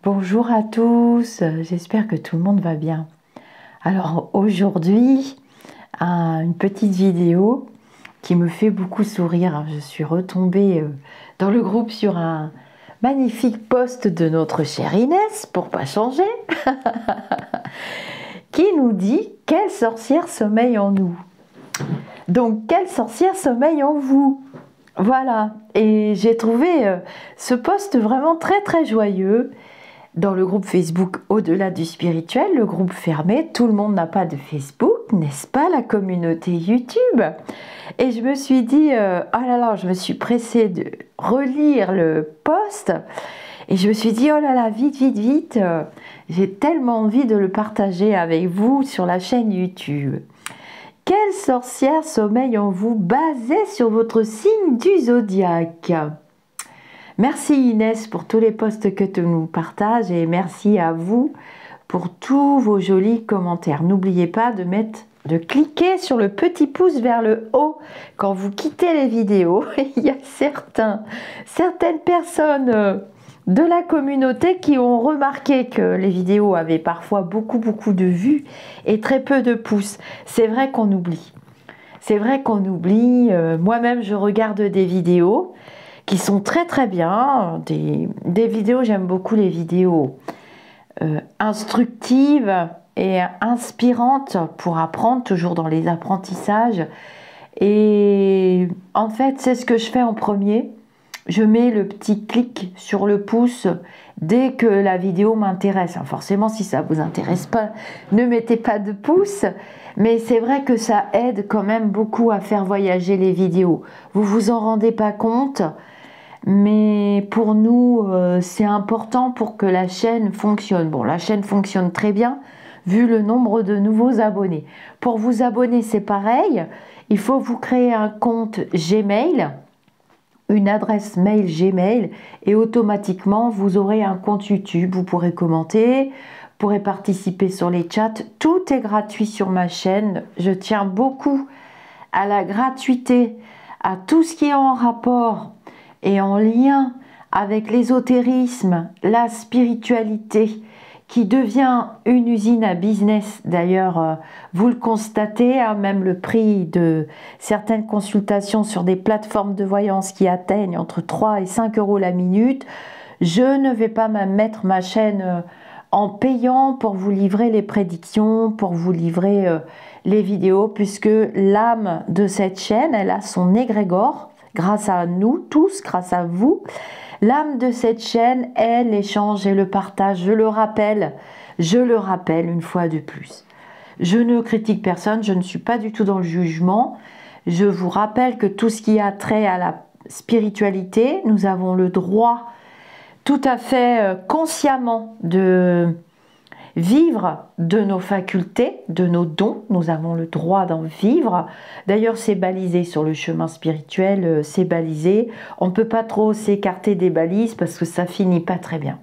Bonjour à tous, j'espère que tout le monde va bien. Alors aujourd'hui, une petite vidéo qui me fait beaucoup sourire. Je suis retombée dans le groupe sur un magnifique post de notre chère Inès, pour pas changer, qui nous dit « Quelle sorcière sommeille en nous ?» Donc, quelle sorcière sommeille en vous? Voilà, et j'ai trouvé ce post vraiment très très joyeux. Dans le groupe Facebook Au-delà du spirituel, le groupe fermé, tout le monde n'a pas de Facebook, n'est-ce pas, la communauté YouTube? Et je me suis dit, oh là là, je me suis pressée de relire le post, et je me suis dit, oh là là, vite, vite, vite, j'ai tellement envie de le partager avec vous sur la chaîne YouTube. Quelle sorcière sommeille en vous basée sur votre signe du zodiaque? Merci Inès pour tous les posts que tu nous partages et merci à vous pour tous vos jolis commentaires. N'oubliez pas de cliquer sur le petit pouce vers le haut quand vous quittez les vidéos. Il y a certaines personnes de la communauté qui ont remarqué que les vidéos avaient parfois beaucoup de vues et très peu de pouces. C'est vrai qu'on oublie. C'est vrai qu'on oublie. Moi-même, je regarde des vidéos qui sont très bien, des vidéos, j'aime beaucoup les vidéos instructives et inspirantes pour apprendre, toujours dans les apprentissages. Et en fait, c'est ce que je fais en premier. Je mets le petit clic sur le pouce dès que la vidéo m'intéresse. Forcément, si ça ne vous intéresse pas, ne mettez pas de pouce. Mais c'est vrai que ça aide quand même beaucoup à faire voyager les vidéos. Vous vous en rendez pas compte, mais pour nous, c'est important pour que la chaîne fonctionne. Bon, la chaîne fonctionne très bien, vu le nombre de nouveaux abonnés. Pour vous abonner, c'est pareil. Il faut vous créer un compte Gmail, une adresse mail Gmail, et automatiquement, vous aurez un compte YouTube. Vous pourrez commenter, vous pourrez participer sur les chats. Tout est gratuit sur ma chaîne. Je tiens beaucoup à la gratuité, à tout ce qui est en rapport et en lien avec l'ésotérisme, la spiritualité, qui devient une usine à business. D'ailleurs, vous le constatez, hein, même le prix de certaines consultations sur des plateformes de voyance qui atteignent entre 3 et 5 euros la minute. Je ne vais pas mettre ma chaîne en payant pour vous livrer les prédictions, pour vous livrer les vidéos, puisque l'âme de cette chaîne, elle a son égrégore, grâce à nous tous, grâce à vous. L'âme de cette chaîne est l'échange et le partage. Je le rappelle une fois de plus. Je ne critique personne, je ne suis pas du tout dans le jugement. Je vous rappelle que tout ce qui a trait à la spiritualité, nous avons le droit tout à fait consciemment de vivre de nos facultés, de nos dons. Nous avons le droit d'en vivre. D'ailleurs, c'est balisé sur le chemin spirituel, c'est balisé. On ne peut pas trop s'écarter des balises parce que ça finit pas très bien.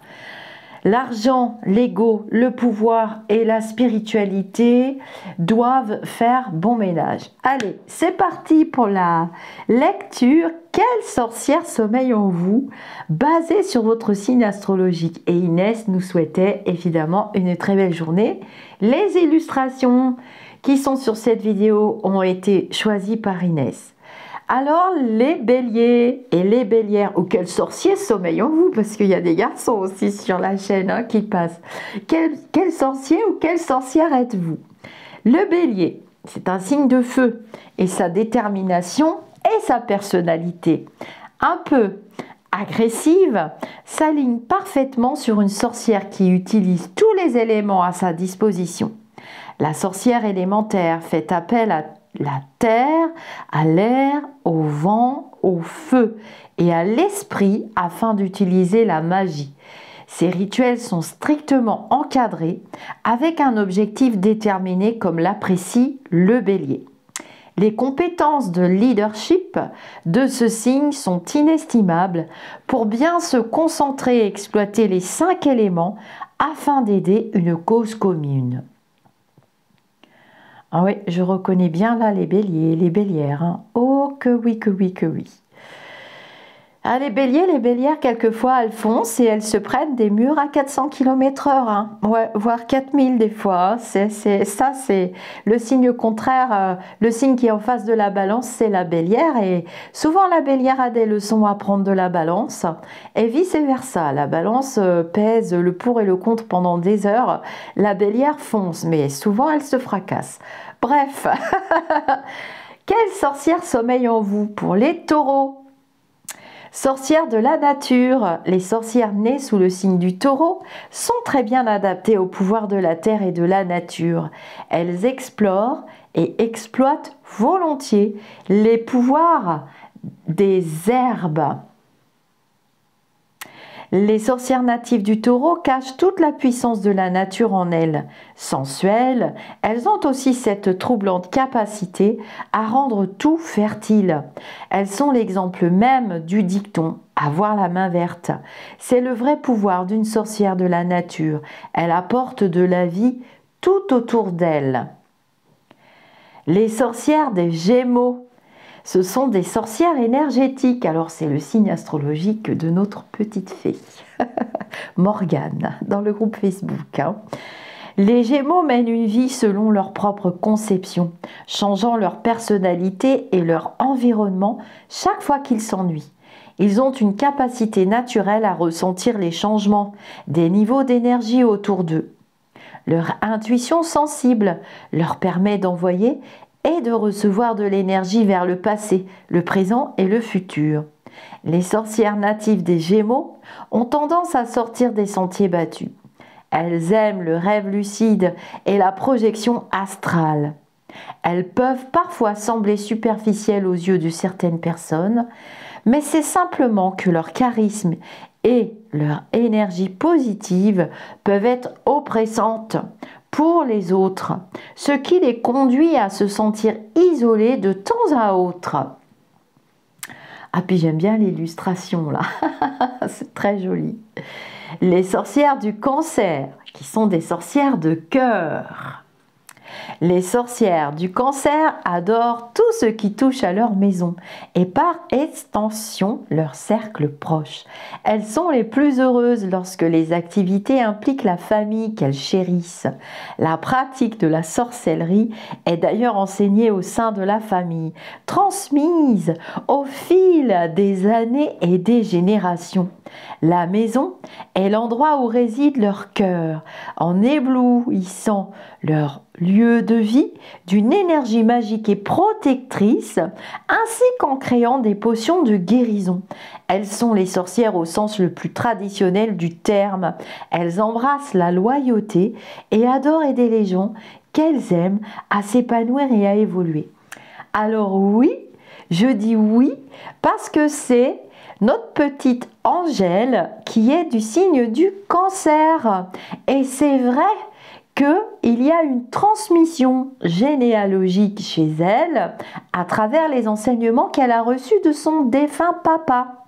L'argent, l'ego, le pouvoir et la spiritualité doivent faire bon ménage. Allez, c'est parti pour la lecture. Quelle sorcière sommeille en vous, basée sur votre signe astrologique? Et Inès nous souhaitait évidemment une très belle journée. Les illustrations qui sont sur cette vidéo ont été choisies par Inès. Alors, les béliers et les bélières, ou quel sorcier sommeille en vous, parce qu'il y a des garçons aussi sur la chaîne hein, qui passent. Quel sorcier ou quelle sorcière êtes-vous? Le bélier, c'est un signe de feu, et sa détermination et sa personnalité, un peu agressive, s'aligne parfaitement sur une sorcière qui utilise tous les éléments à sa disposition. La sorcière élémentaire fait appel à la terre, à l'air, au vent, au feu et à l'esprit afin d'utiliser la magie. Ces rituels sont strictement encadrés avec un objectif déterminé comme l'apprécie le bélier. Les compétences de leadership de ce signe sont inestimables pour bien se concentrer et exploiter les 5 éléments afin d'aider une cause commune. Ah oui, je reconnais bien là les béliers, les bélières. Hein. Oh, que oui, que oui, que oui. Ah, les béliers, les bélières, quelquefois, elles foncent et elles se prennent des murs à 400 km/h, hein. Ouais, voire 4000 des fois, hein. C'est le signe contraire. Le signe qui est en face de la balance, c'est la bélière. Et souvent, la bélière a des leçons à prendre de la balance. Et vice-versa. La balance pèse le pour et le contre pendant des heures. La bélière fonce, mais souvent, elle se fracasse. Bref, quelle sorcière sommeille en vous? Pour les taureaux, sorcières de la nature, les sorcières nées sous le signe du taureau sont très bien adaptées au pouvoir de la terre et de la nature. Elles explorent et exploitent volontiers les pouvoirs des herbes. Les sorcières natives du taureau cachent toute la puissance de la nature en elles. Sensuelles, elles ont aussi cette troublante capacité à rendre tout fertile. Elles sont l'exemple même du dicton « avoir la main verte ». C'est le vrai pouvoir d'une sorcière de la nature. Elle apporte de la vie tout autour d'elle. Les sorcières des Gémeaux. Ce sont des sorcières énergétiques. Alors c'est le signe astrologique de notre petite fée, Morgane, dans le groupe Facebook, hein. Les Gémeaux mènent une vie selon leur propre conception, changeant leur personnalité et leur environnement chaque fois qu'ils s'ennuient. Ils ont une capacité naturelle à ressentir les changements des niveaux d'énergie autour d'eux. Leur intuition sensible leur permet d'envoyer et de recevoir de l'énergie vers le passé, le présent et le futur. Les sorcières natives des Gémeaux ont tendance à sortir des sentiers battus. Elles aiment le rêve lucide et la projection astrale. Elles peuvent parfois sembler superficielles aux yeux de certaines personnes, mais c'est simplement que leur charisme et leur énergie positive peuvent être oppressantes pour les autres, ce qui les conduit à se sentir isolés de temps à autre. Ah, puis j'aime bien l'illustration là, c'est très joli. Les sorcières du Cancer, qui sont des sorcières de cœur. Les sorcières du Cancer adorent tout ce qui touche à leur maison et par extension leur cercle proche. Elles sont les plus heureuses lorsque les activités impliquent la famille qu'elles chérissent. La pratique de la sorcellerie est d'ailleurs enseignée au sein de la famille, transmise au fil des années et des générations. La maison est l'endroit où réside leur cœur, en éblouissant leur lieu de vie d'une énergie magique et protectrice, ainsi qu'en créant des potions de guérison. Elles sont les sorcières au sens le plus traditionnel du terme. Elles embrassent la loyauté et adorent aider les gens qu'elles aiment à s'épanouir et à évoluer. Alors oui, je dis oui parce que c'est notre petite Angèle qui est du signe du Cancer. Et c'est vrai qu'il y a une transmission généalogique chez elle à travers les enseignements qu'elle a reçus de son défunt papa.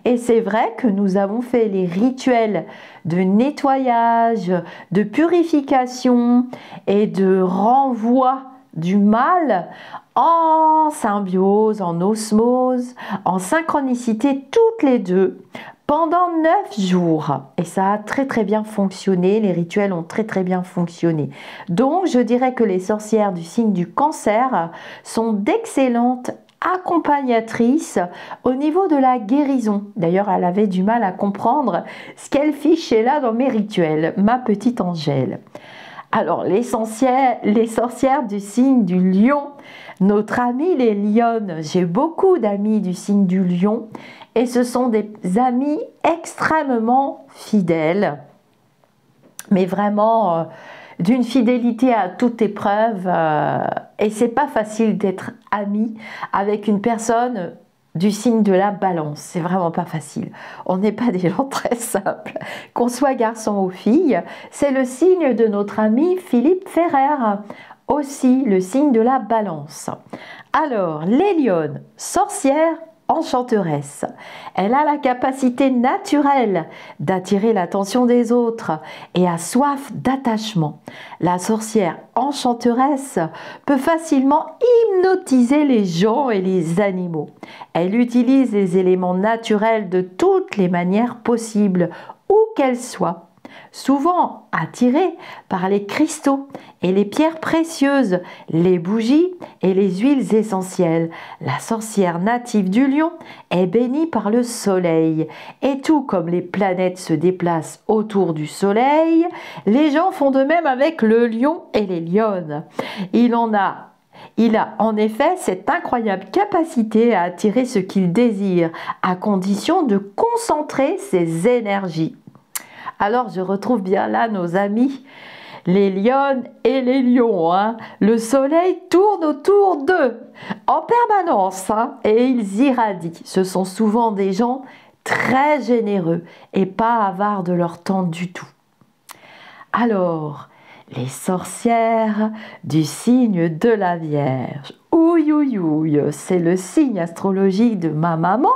Et c'est vrai que nous avons fait les rituels de nettoyage, de purification et de renvoi du mal en symbiose, en osmose, en synchronicité toutes les deux pendant 9 jours. Et ça a très bien fonctionné, les rituels ont très bien fonctionné. Donc je dirais que les sorcières du signe du Cancer sont d'excellentes accompagnatrice au niveau de la guérison. D'ailleurs, elle avait du mal à comprendre ce qu'elle fichait là dans mes rituels, ma petite Angèle. Alors, les sorcières du signe du Lion, notre amie les lionnes. J'ai beaucoup d'amis du signe du Lion et ce sont des amis extrêmement fidèles, mais vraiment d'une fidélité à toute épreuve, et c'est pas facile d'être ami avec une personne du signe de la Balance, c'est vraiment pas facile. On n'est pas des gens très simples, qu'on soit garçon ou fille. C'est le signe de notre ami Philippe Ferrer, aussi le signe de la Balance. Alors, les lionnes, sorcières enchanteresse. Elle a la capacité naturelle d'attirer l'attention des autres et a soif d'attachement. La sorcière enchanteresse peut facilement hypnotiser les gens et les animaux. Elle utilise les éléments naturels de toutes les manières possibles, où qu'elles soient. Souvent attirée par les cristaux et les pierres précieuses, les bougies et les huiles essentielles. La sorcière native du lion est bénie par le soleil. Et tout comme les planètes se déplacent autour du soleil, les gens font de même avec le lion et les lionnes. Il a en effet cette incroyable capacité à attirer ce qu'il désire, à condition de concentrer ses énergies. Alors je retrouve bien là nos amis, les lionnes et les lions. Le soleil tourne autour d'eux en permanence et ils irradient. Ce sont souvent des gens très généreux et pas avares de leur temps du tout. Alors, les sorcières du signe de la Vierge. Ouïe, ouïe, ouïe, c'est le signe astrologique de ma maman.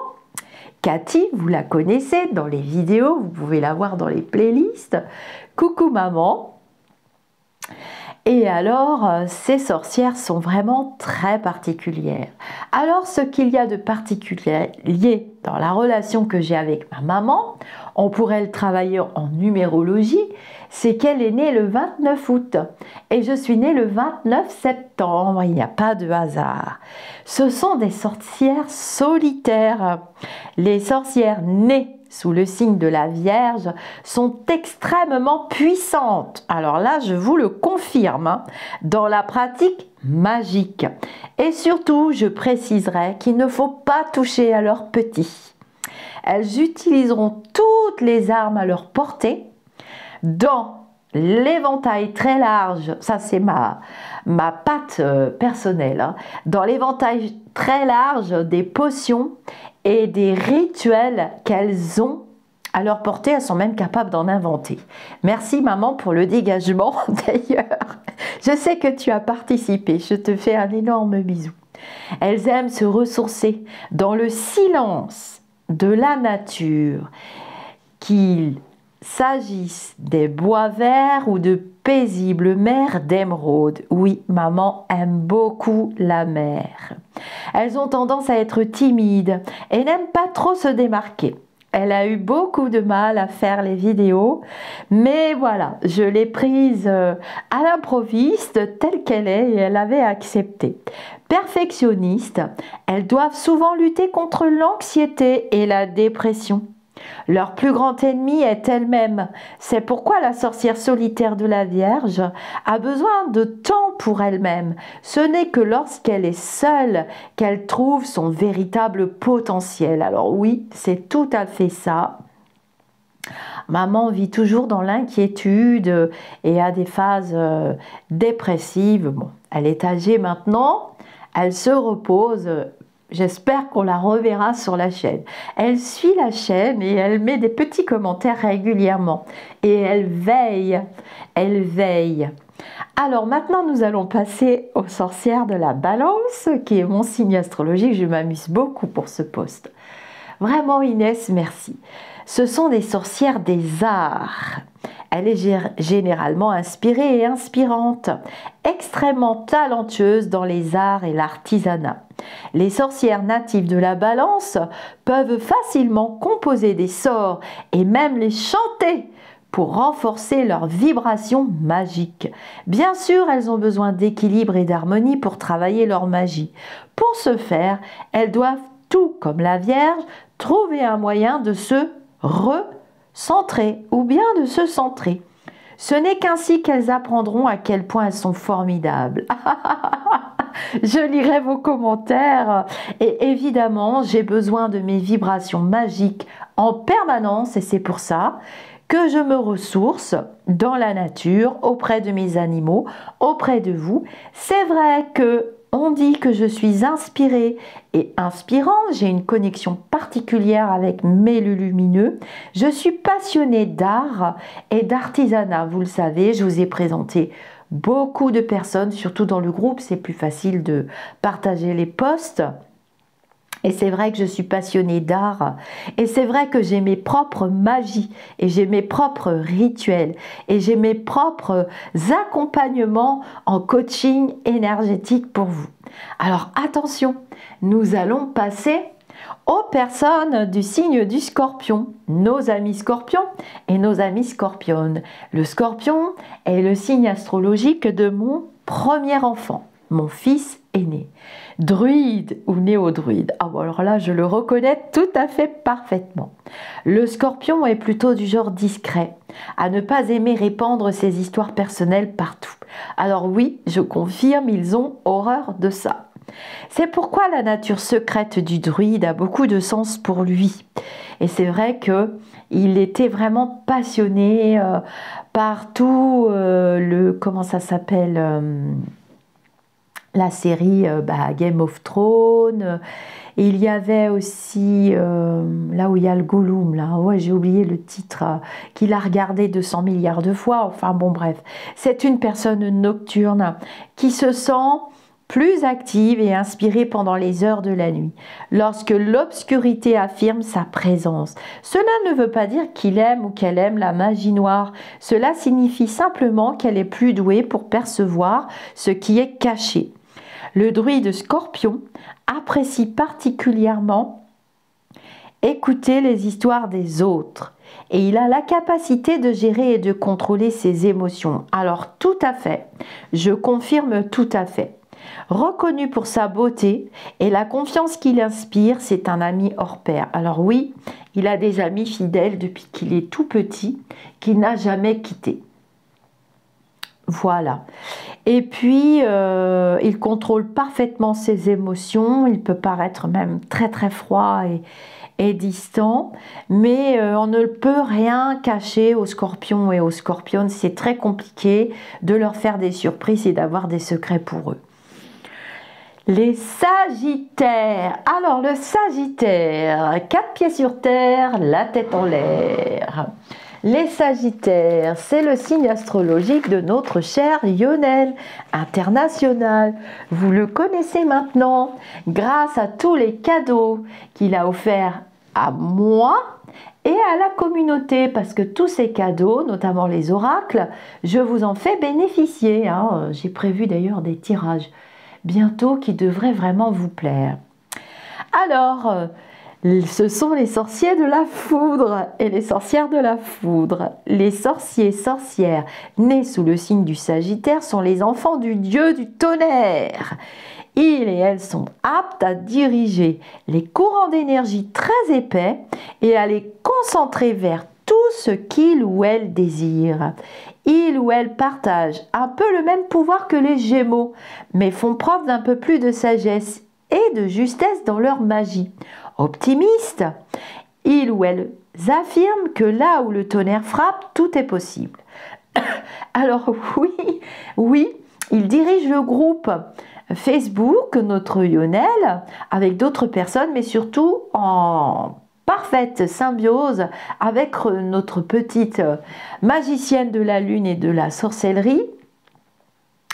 Cathy, vous la connaissez dans les vidéos, vous pouvez la voir dans les playlists. Coucou maman. Et alors, ces sorcières sont vraiment très particulières. Alors, ce qu'il y a de particulier dans la relation que j'ai avec ma maman, on pourrait le travailler en numérologie, c'est qu'elle est née le 29 août et je suis née le 29 septembre, il n'y a pas de hasard. Ce sont des sorcières solitaires. Les sorcières nées sous le signe de la Vierge sont extrêmement puissantes. Alors là, je vous le confirme, dans la pratique magique. Et surtout, je préciserai qu'il ne faut pas toucher à leurs petits. Elles utiliseront toutes les armes à leur portée dans l'éventail très large, ça c'est ma patte personnelle, dans l'éventail très large des potions et des rituels qu'elles ont à leur portée. Elles sont même capables d'en inventer. Merci maman pour le dégagement d'ailleurs. Je sais que tu as participé, je te fais un énorme bisou. Elles aiment se ressourcer dans le silence de la nature, qu'il s'agisse des bois verts ou de paisibles mers d'émeraude. Oui, maman aime beaucoup la mer. Elles ont tendance à être timides et n'aiment pas trop se démarquer. Elle a eu beaucoup de mal à faire les vidéos, mais voilà, je l'ai prise à l'improviste telle qu'elle est et elle avait accepté. Perfectionnistes, elles doivent souvent lutter contre l'anxiété et la dépression. Leur plus grand ennemi est elle-même. C'est pourquoi la sorcière solitaire de la Vierge a besoin de temps pour elle-même. Ce n'est que lorsqu'elle est seule qu'elle trouve son véritable potentiel. Alors oui, c'est tout à fait ça. Maman vit toujours dans l'inquiétude et a des phases dépressives. Bon, elle est âgée maintenant, elle se repose. J'espère qu'on la reverra sur la chaîne. Elle suit la chaîne et elle met des petits commentaires régulièrement. Et elle veille, elle veille. Alors maintenant, nous allons passer aux sorcières de la Balance, qui est mon signe astrologique. Je m'amuse beaucoup pour ce post. Vraiment Inès, merci. Ce sont des sorcières des arts. Elle est généralement inspirée et inspirante, extrêmement talentueuse dans les arts et l'artisanat. Les sorcières natives de la Balance peuvent facilement composer des sorts et même les chanter pour renforcer leur vibration magique. Bien sûr, elles ont besoin d'équilibre et d'harmonie pour travailler leur magie. Pour ce faire, elles doivent, tout comme la Vierge, trouver un moyen de se recentrer ou bien de se centrer. Ce n'est qu'ainsi qu'elles apprendront à quel point elles sont formidables. Je lirai vos commentaires et évidemment, j'ai besoin de mes vibrations magiques en permanence et c'est pour ça que je me ressource dans la nature, auprès de mes animaux, auprès de vous. C'est vrai que on dit que je suis inspirée et inspirante, j'ai une connexion particulière avec mes lumineux. Je suis passionnée d'art et d'artisanat, vous le savez, je vous ai présenté beaucoup de personnes, surtout dans le groupe, c'est plus facile de partager les posts. Et c'est vrai que je suis passionnée d'art, et c'est vrai que j'ai mes propres magies, et j'ai mes propres rituels, et j'ai mes propres accompagnements en coaching énergétique pour vous. Alors attention, nous allons passer aux personnes du signe du Scorpion, nos amis Scorpions et nos amis Scorpionnes. Le Scorpion est le signe astrologique de mon premier enfant, mon fils aîné. Druide ou néo-druide. Ah bon, alors là, je le reconnais tout à fait parfaitement. Le Scorpion est plutôt du genre discret, à ne pas aimer répandre ses histoires personnelles partout. Alors oui, je confirme, ils ont horreur de ça. C'est pourquoi la nature secrète du druide a beaucoup de sens pour lui. Et c'est vrai qu'il était vraiment passionné par tout comment ça s'appelle la série Game of Thrones. Et il y avait aussi, là où il y a le Gollum, là, ouais, j'ai oublié le titre, qu'il a regardé 200 milliards de fois. Enfin bon, bref. C'est une personne nocturne qui se sent plus active et inspirée pendant les heures de la nuit, lorsque l'obscurité affirme sa présence. Cela ne veut pas dire qu'il aime ou qu'elle aime la magie noire. Cela signifie simplement qu'elle est plus douée pour percevoir ce qui est caché. Le druide Scorpion apprécie particulièrement écouter les histoires des autres et il a la capacité de gérer et de contrôler ses émotions. Alors tout à fait, je confirme tout à fait. Reconnu pour sa beauté et la confiance qu'il inspire, c'est un ami hors pair. Alors oui, il a des amis fidèles depuis qu'il est tout petit, qu'il n'a jamais quitté. Voilà. Et puis, il contrôle parfaitement ses émotions. Il peut paraître même très très froid et distant, mais on ne peut rien cacher aux scorpions et aux scorpionnes. C'est très compliqué de leur faire des surprises et d'avoir des secrets pour eux. Les Sagittaires. Alors le Sagittaire, 4 pieds sur terre, la tête en l'air. Les Sagittaires, c'est le signe astrologique de notre cher Lionel International. Vous le connaissez maintenant grâce à tous les cadeaux qu'il a offerts à moi et à la communauté, parce que tous ces cadeaux, notamment les oracles, je vous en fais bénéficier. J'ai prévu d'ailleurs des tirages bientôt qui devraient vraiment vous plaire. Alors, ce sont les sorciers de la foudre et les sorcières de la foudre. Les sorciers, sorcières nés sous le signe du Sagittaire sont les enfants du dieu du tonnerre. Ils et elles sont aptes à diriger les courants d'énergie très épais et à les concentrer vers tout ce qu'ils ou elles désirent. Ils ou elles partagent un peu le même pouvoir que les Gémeaux, mais font preuve d'un peu plus de sagesse et de justesse dans leur magie. Optimistes, ils ou elles affirment que là où le tonnerre frappe, tout est possible. Alors oui, ils dirigent le groupe Facebook, notre Lionel, avec d'autres personnes, mais surtout en parfaite symbiose avec notre petite magicienne de la lune et de la sorcellerie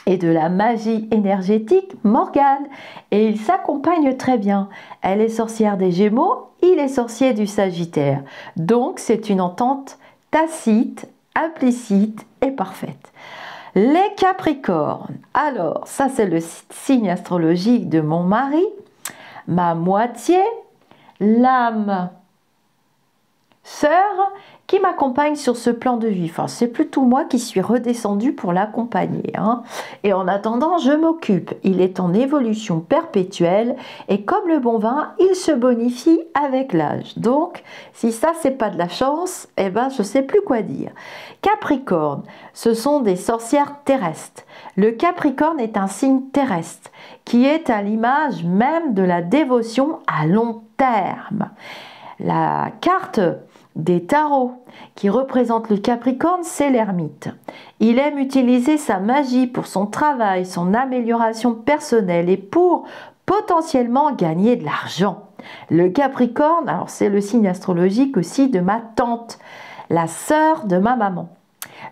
et de la magie énergétique, Morgane. Et ils s'accompagnent très bien. Elle est sorcière des Gémeaux, il est sorcier du Sagittaire. Donc c'est une entente tacite, implicite et parfaite. Les Capricornes. Alors, ça c'est le signe astrologique de mon mari, ma moitié, l'âme sœur qui m'accompagne sur ce plan de vie. Enfin, c'est plutôt moi qui suis redescendue pour l'accompagner. Et en attendant, je m'occupe. Il est en évolution perpétuelle et comme le bon vin, il se bonifie avec l'âge. Donc, si ça, c'est pas de la chance, eh ben, je sais plus quoi dire. Capricorne, ce sont des sorcières terrestres. Le Capricorne est un signe terrestre qui est à l'image même de la dévotion à long terme. La carte des tarots qui représente le Capricorne, c'est l'ermite. Il aime utiliser sa magie pour son travail, son amélioration personnelle et pour potentiellement gagner de l'argent. Le Capricorne, alors c'est le signe astrologique aussi de ma tante, la sœur de ma maman.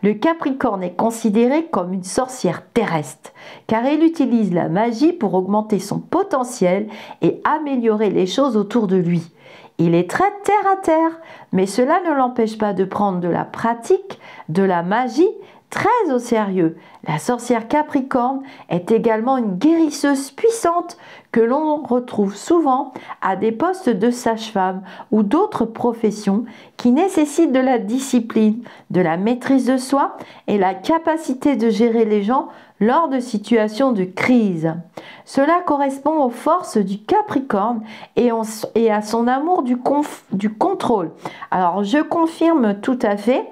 Le Capricorne est considéré comme une sorcière terrestre, car il utilise la magie pour augmenter son potentiel et améliorer les choses autour de lui. Il est très terre à terre, mais cela ne l'empêche pas de prendre de la pratique, de la magie, très au sérieux. La sorcière Capricorne est également une guérisseuse puissante que l'on retrouve souvent à des postes de sage-femme ou d'autres professions qui nécessitent de la discipline, de la maîtrise de soi et la capacité de gérer les gens lors de situations de crise. Cela correspond aux forces du Capricorne et à son amour du contrôle. Alors je confirme tout à fait.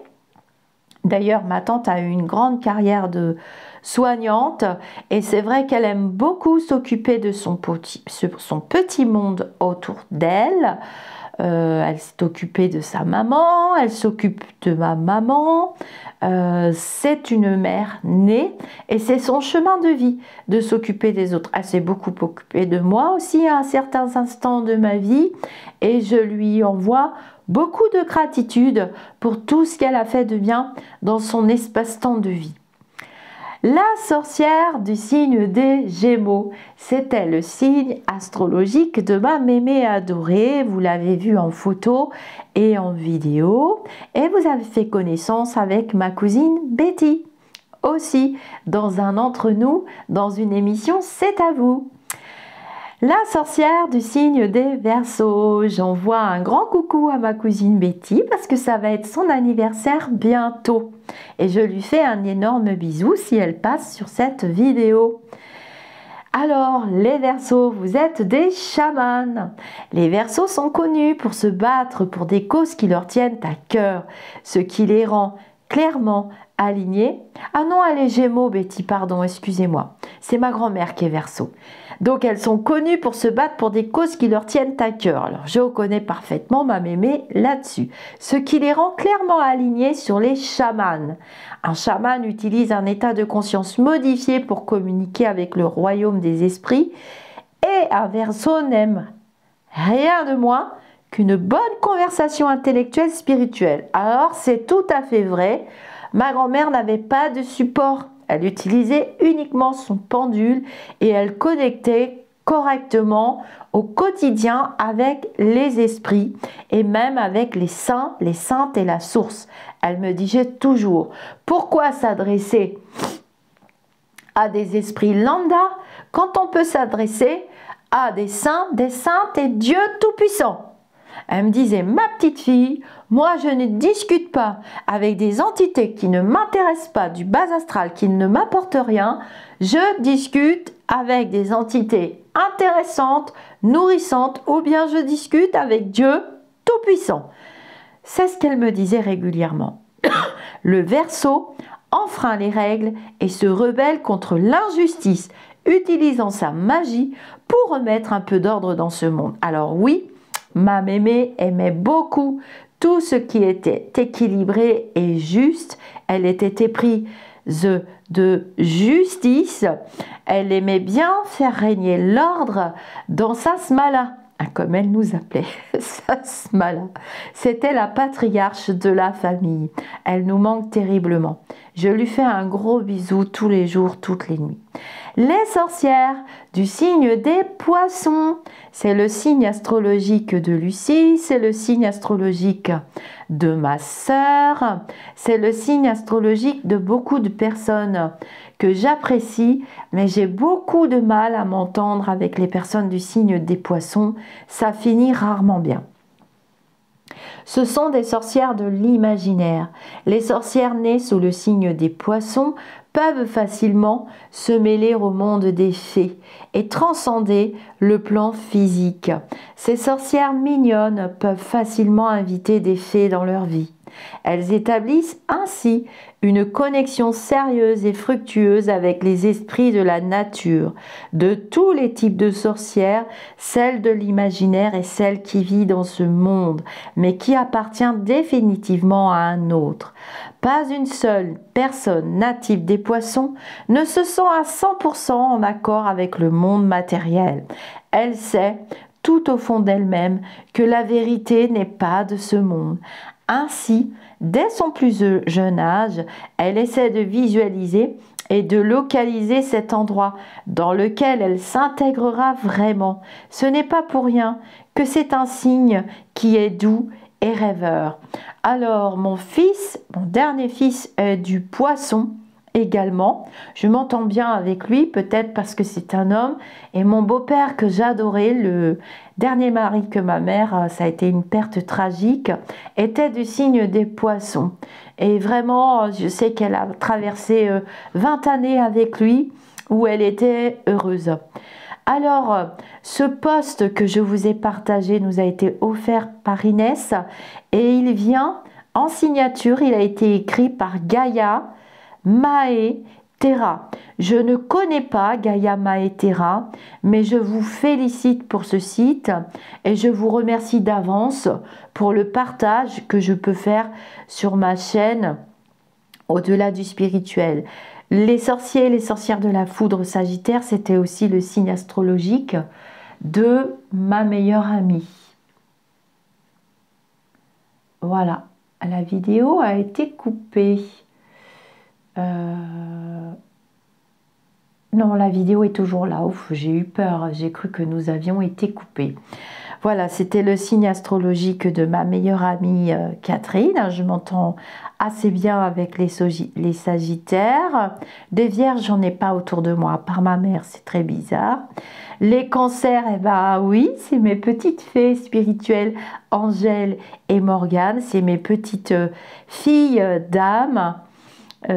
D'ailleurs, ma tante a eu une grande carrière de soignante et c'est vrai qu'elle aime beaucoup s'occuper de son petit monde autour d'elle. Elle s'est occupée de sa maman, elle s'occupe de ma maman. C'est une mère née et c'est son chemin de vie de s'occuper des autres. Elle s'est beaucoup occupée de moi aussi à certains instants de ma vie et je lui envoie beaucoup de gratitude pour tout ce qu'elle a fait de bien dans son espace-temps de vie. La sorcière du signe des Gémeaux, c'était le signe astrologique de ma mémé adorée. Vous l'avez vu en photo et en vidéo. Et vous avez fait connaissance avec ma cousine Betty. Aussi, dans un Entre nous, dans une émission C'est à vous. La sorcière du signe des Verseaux, j'envoie un grand coucou à ma cousine Betty parce que ça va être son anniversaire bientôt. Et je lui fais un énorme bisou si elle passe sur cette vidéo. Alors, les Verseaux, vous êtes des chamans. Les Verseaux sont connus pour se battre pour des causes qui leur tiennent à cœur, ce qui les rend clairement alignés. Ah non, elle est Gémeaux, Betty, pardon, excusez-moi. C'est ma grand-mère qui est Verseau. Donc, elles sont connues pour se battre pour des causes qui leur tiennent à cœur. Alors, je connais parfaitement ma mémé là-dessus. Ce qui les rend clairement alignés sur les chamans. Un chaman utilise un état de conscience modifié pour communiquer avec le royaume des esprits. Et un Verseau n'aime rien de moins qu'une bonne conversation intellectuelle spirituelle. Alors, c'est tout à fait vrai. Ma grand-mère n'avait pas de support. Elle utilisait uniquement son pendule et elle connectait correctement au quotidien avec les esprits et même avec les saints, les saintes et la source. Elle me disait toujours, pourquoi s'adresser à des esprits lambda quand on peut s'adresser à des saints, des saintes et Dieu Tout-Puissant? Elle me disait, ma petite fille, moi je ne discute pas avec des entités qui ne m'intéressent pas, du bas astral, qui ne m'apportent rien. Je discute avec des entités intéressantes, nourrissantes, ou bien je discute avec Dieu Tout-Puissant. C'est ce qu'elle me disait régulièrement. Le Verseau enfreint les règles et se rebelle contre l'injustice, utilisant sa magie pour remettre un peu d'ordre dans ce monde. Alors oui, ma mémé aimait beaucoup tout ce qui était équilibré et juste. Elle était éprise de justice. Elle aimait bien faire régner l'ordre dans sa smala, comme elle nous appelait, sa smala. C'était la patriarche de la famille. Elle nous manque terriblement. Je lui fais un gros bisou tous les jours, toutes les nuits. Les sorcières du signe des Poissons, c'est le signe astrologique de Lucie, c'est le signe astrologique de ma sœur, c'est le signe astrologique de beaucoup de personnes que j'apprécie, mais j'ai beaucoup de mal à m'entendre avec les personnes du signe des Poissons, ça finit rarement bien. Ce sont des sorcières de l'imaginaire. Les sorcières nées sous le signe des Poissons peuvent facilement se mêler au monde des fées et transcender le plan physique. Ces sorcières mignonnes peuvent facilement inviter des fées dans leur vie. Elles établissent ainsi une connexion sérieuse et fructueuse avec les esprits de la nature, de tous les types de sorcières, celle de l'imaginaire et celle qui vit dans ce monde, mais qui appartient définitivement à un autre. Pas une seule personne native des Poissons ne se sent à 100% en accord avec le monde matériel. Elle sait tout au fond d'elle-même que la vérité n'est pas de ce monde. Ainsi, dès son plus jeune âge, elle essaie de visualiser et de localiser cet endroit dans lequel elle s'intégrera vraiment. Ce n'est pas pour rien que c'est un signe qui est doux et rêveur. Alors, mon dernier fils est du Poisson également. Je m'entends bien avec lui, peut-être parce que c'est un homme. Et mon beau-père que j'adorais, le dernier mari que ma mère, ça a été une perte tragique, était du signe des Poissons. Et vraiment, je sais qu'elle a traversé 20 années avec lui où elle était heureuse. Alors, ce post que je vous ai partagé nous a été offert par Inès et il vient en signature, il a été écrit par Gaïa Mae Terra. Je ne connais pas Gaïa Mae Terra, mais je vous félicite pour ce site et je vous remercie d'avance pour le partage que je peux faire sur ma chaîne au-delà du spirituel. Les sorciers et les sorcières de la foudre Sagittaire, c'était aussi le signe astrologique de ma meilleure amie. Voilà, la vidéo a été coupée. Non, la vidéo est toujours là. Ouf, j'ai eu peur, j'ai cru que nous avions été coupés. Voilà, c'était le signe astrologique de ma meilleure amie Catherine. Je m'entends assez bien avec les Sagittaires. Des Vierges, j'en ai pas autour de moi, par ma mère, c'est très bizarre. Les Cancers, eh ben oui, c'est mes petites fées spirituelles, Angèle et Morgane. C'est mes petites filles d'âme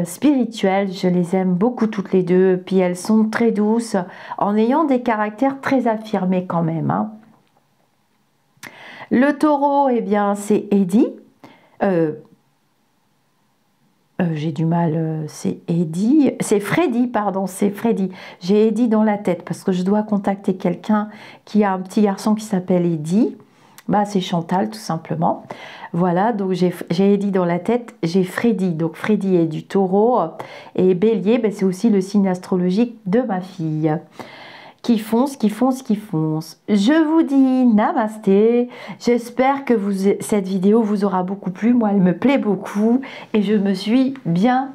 spirituelles. Je les aime beaucoup toutes les deux. Puis elles sont très douces, en ayant des caractères très affirmés quand même, hein. Le Taureau, eh bien, c'est Eddie. J'ai du mal, c'est Eddie. C'est Freddy, pardon, c'est Freddy. J'ai Eddie dans la tête parce que je dois contacter quelqu'un qui a un petit garçon qui s'appelle Eddie. Bah, c'est Chantal, tout simplement. Voilà, donc j'ai Eddie dans la tête, j'ai Freddy. Donc Freddy est du Taureau. Et Bélier, ben, c'est aussi le signe astrologique de ma fille. Qui fonce, qui fonce, qui fonce. Je vous dis namasté. J'espère que cette vidéo vous aura beaucoup plu. Moi, elle me plaît beaucoup et je me suis bien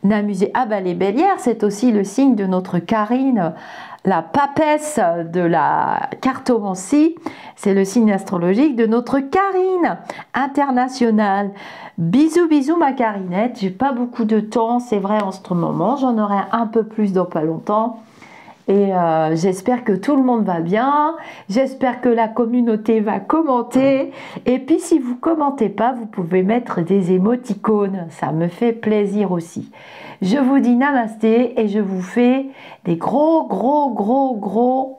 amusée. Ah bah les Bélières, c'est aussi le signe de notre Karine, la papesse de la cartomancie. C'est le signe astrologique de notre Karine internationale. Bisous, bisous ma Karinette. J'ai pas beaucoup de temps, c'est vrai en ce moment. J'en aurai un peu plus dans pas longtemps. Et j'espère que tout le monde va bien, j'espère que la communauté va commenter, et puis si vous commentez pas, vous pouvez mettre des émoticônes, ça me fait plaisir aussi. Je vous dis namasté et je vous fais des gros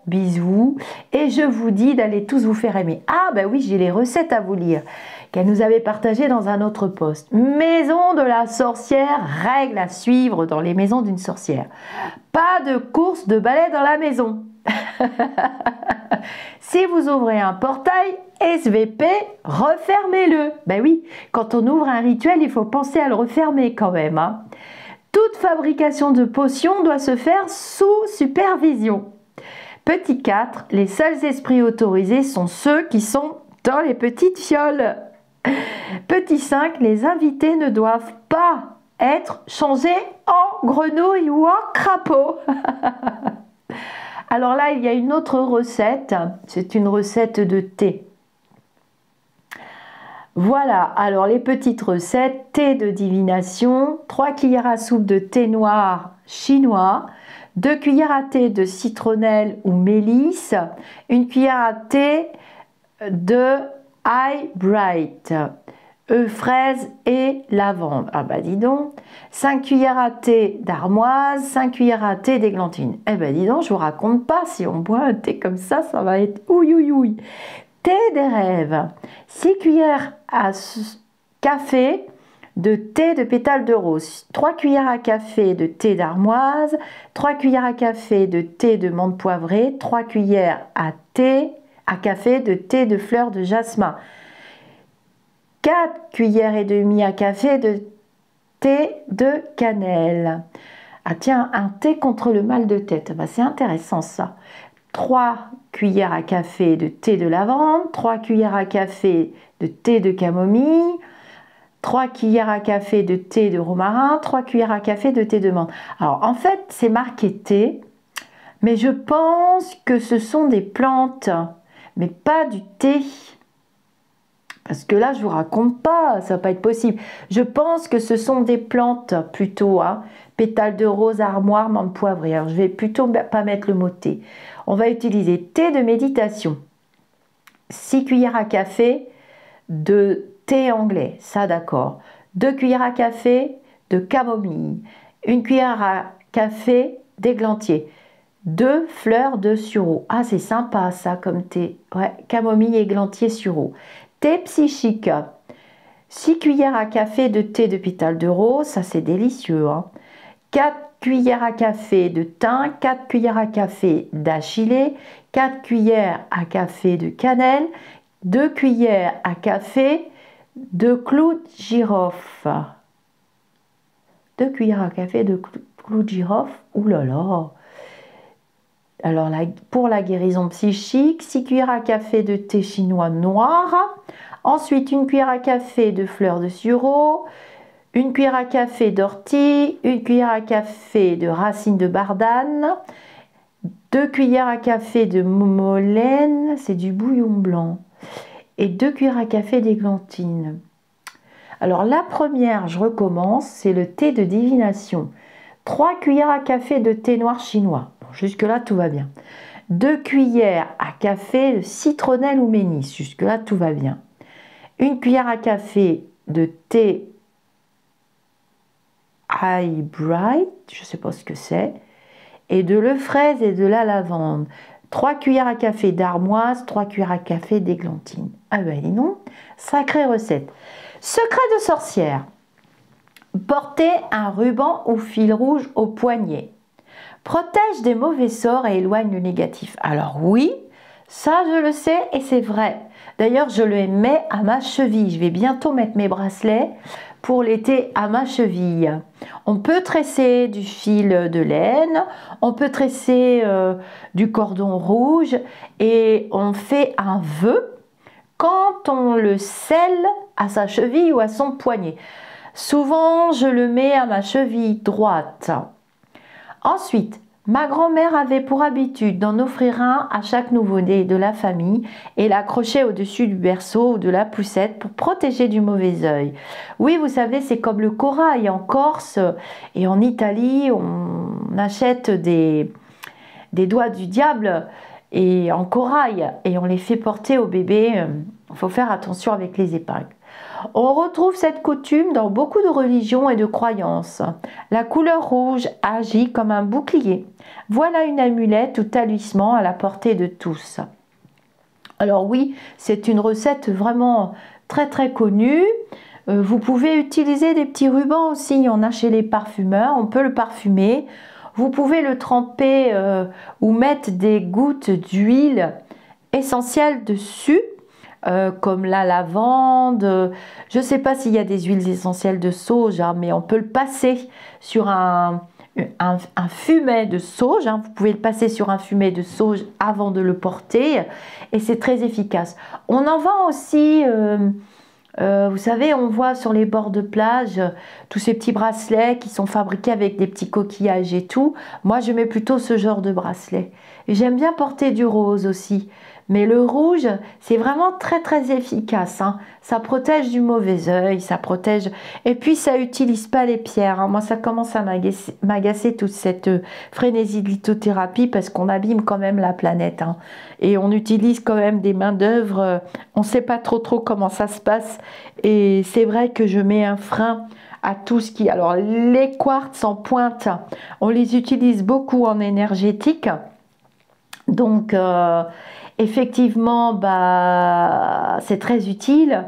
bisous, et je vous dis d'aller tous vous faire aimer. Ah ben oui, j'ai les recettes à vous lire, qu'elle nous avait partagées dans un autre post. Maison de la sorcière, règles à suivre dans les maisons d'une sorcière. Pas de course de balai dans la maison. Si vous ouvrez un portail SVP, refermez-le. Ben oui, quand on ouvre un rituel, il faut penser à le refermer quand même, hein. Toute fabrication de potions doit se faire sous supervision. Petit 4, les seuls esprits autorisés sont ceux qui sont dans les petites fioles. Petit 5, les invités ne doivent pas être changés en grenouille ou en crapaud. Alors là, il y a une autre recette. C'est une recette de thé. Voilà, alors les petites recettes. Thé de divination, 3 cuillères à soupe de thé noir chinois, 2 cuillères à thé de citronnelle ou mélisse, 1 cuillère à thé de High Bright, fraises et lavande. Ah bah dis donc. 5 cuillères à thé d'armoise, 5 cuillères à thé d'églantine. Eh ben dis donc, je vous raconte pas, si on boit un thé comme ça va être ouïe. Thé des rêves. 6 cuillères à café de thé de pétales de rose, 3 cuillères à café de thé d'armoise, 3 cuillères à café de thé de menthe poivrée, 3 cuillères à café de thé de fleurs de jasmin, 4 cuillères et demie à café de thé de cannelle. Ah tiens, un thé contre le mal de tête, bah, c'est intéressant ça. 3 cuillères à café de thé de lavande, 3 cuillères à café de thé de camomille, 3 cuillères à café de thé de romarin, 3 cuillères à café de thé de menthe. Alors en fait, c'est marqué thé, mais je pense que ce sont des plantes, mais pas du thé. Parce que là, je vous raconte pas, ça va pas être possible. Je pense que ce sont des plantes plutôt, hein, pétales de rose, armoire, menthe poivrée. Alors, je vais plutôt pas mettre le mot thé. On va utiliser thé de méditation. 6 cuillères à café de thé anglais, ça d'accord. 2 cuillères à café de camomille. 1 cuillère à café d'églantier. 2 fleurs de sureau. Ah, c'est sympa ça comme thé. Ouais, camomille, églantier, sureau. Thé psychique. 6 cuillères à café de thé de pétales de rose, ça c'est délicieux. Hein. 4 cuillères à café de thym, 4 cuillères à café d'achillée, 4 cuillères à café de cannelle, 2 cuillères à café de clou de girofle. 2 cuillères à café de clou de girofle. Ouh là là. Alors pour la guérison psychique, 6 cuillères à café de thé chinois noir. Ensuite, 1 cuillère à café de fleurs de sureau, 1 cuillère à café d'ortie, 1 cuillère à café de racines de bardane, 2 cuillères à café de molène, c'est du bouillon blanc, et 2 cuillères à café d'églantine. Alors la première, je recommence, c'est le thé de divination. 3 cuillères à café de thé noir chinois. Bon, jusque-là, tout va bien. 2 cuillères à café de citronnelle ou ménis. Jusque-là, tout va bien. 1 cuillère à café de thé Eyebright, je ne sais pas ce que c'est, et de l'œuf fraise et de la lavande. 3 cuillères à café d'armoise, 3 cuillères à café d'églantine. Ah ben dis non, sacrée recette. Secret de sorcière. Porter un ruban ou fil rouge au poignet. Protège des mauvais sorts et éloigne le négatif. Alors oui, ça je le sais et c'est vrai. D'ailleurs, je le mets à ma cheville. Je vais bientôt mettre mes bracelets pour l'été à ma cheville. On peut tresser du fil de laine, on peut tresser du cordon rouge et on fait un vœu quand on le scelle à sa cheville ou à son poignet. Souvent, je le mets à ma cheville droite. Ensuite, ma grand-mère avait pour habitude d'en offrir un à chaque nouveau-né de la famille et l'accrocher au-dessus du berceau ou de la poussette pour protéger du mauvais œil. Oui, vous savez, c'est comme le corail en Corse et en Italie, on achète des doigts du diable et en corail et on les fait porter au bébé. Il faut faire attention avec les épingles. On retrouve cette coutume dans beaucoup de religions et de croyances. La couleur rouge agit comme un bouclier. Voilà une amulette ou talisman à la portée de tous. Alors oui, c'est une recette vraiment très très connue. Vous pouvez utiliser des petits rubans aussi, il y en a chez les parfumeurs, on peut le parfumer. Vous pouvez le tremper ou mettre des gouttes d'huile essentielle dessus. Comme la lavande, je ne sais pas s'il y a des huiles essentielles de sauge, hein, mais on peut le passer sur un fumet de sauge, hein. Vous pouvez le passer sur un fumet de sauge avant de le porter et c'est très efficace. On en vend aussi, vous savez, on voit sur les bords de plage tous ces petits bracelets qui sont fabriqués avec des petits coquillages et tout. Moi, je mets plutôt ce genre de bracelet. J'aime bien porter du rose aussi. Mais le rouge, c'est vraiment très très efficace. Hein. Ça protège du mauvais œil, ça protège... Et puis ça n'utilise pas les pierres. Hein. Moi, ça commence à m'agacer toute cette frénésie de lithothérapie parce qu'on abîme quand même la planète. Hein. Et on utilise quand même des mains d'œuvre. On ne sait pas trop comment ça se passe. Et c'est vrai que je mets un frein à tout ce qui... Alors, les quartz en pointe, on les utilise beaucoup en énergétique. Donc... effectivement, c'est très utile,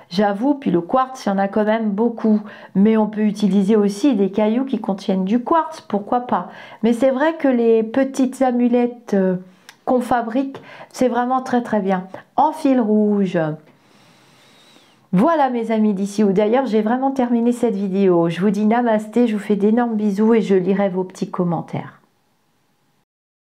j'avoue, puis le quartz, il y en a quand même beaucoup. Mais on peut utiliser aussi des cailloux qui contiennent du quartz, pourquoi pas. Mais c'est vrai que les petites amulettes qu'on fabrique, c'est vraiment très très bien. En fil rouge. Voilà mes amis d'ici ou d'ailleurs, j'ai vraiment terminé cette vidéo. Je vous dis namasté, je vous fais d'énormes bisous et je lirai vos petits commentaires.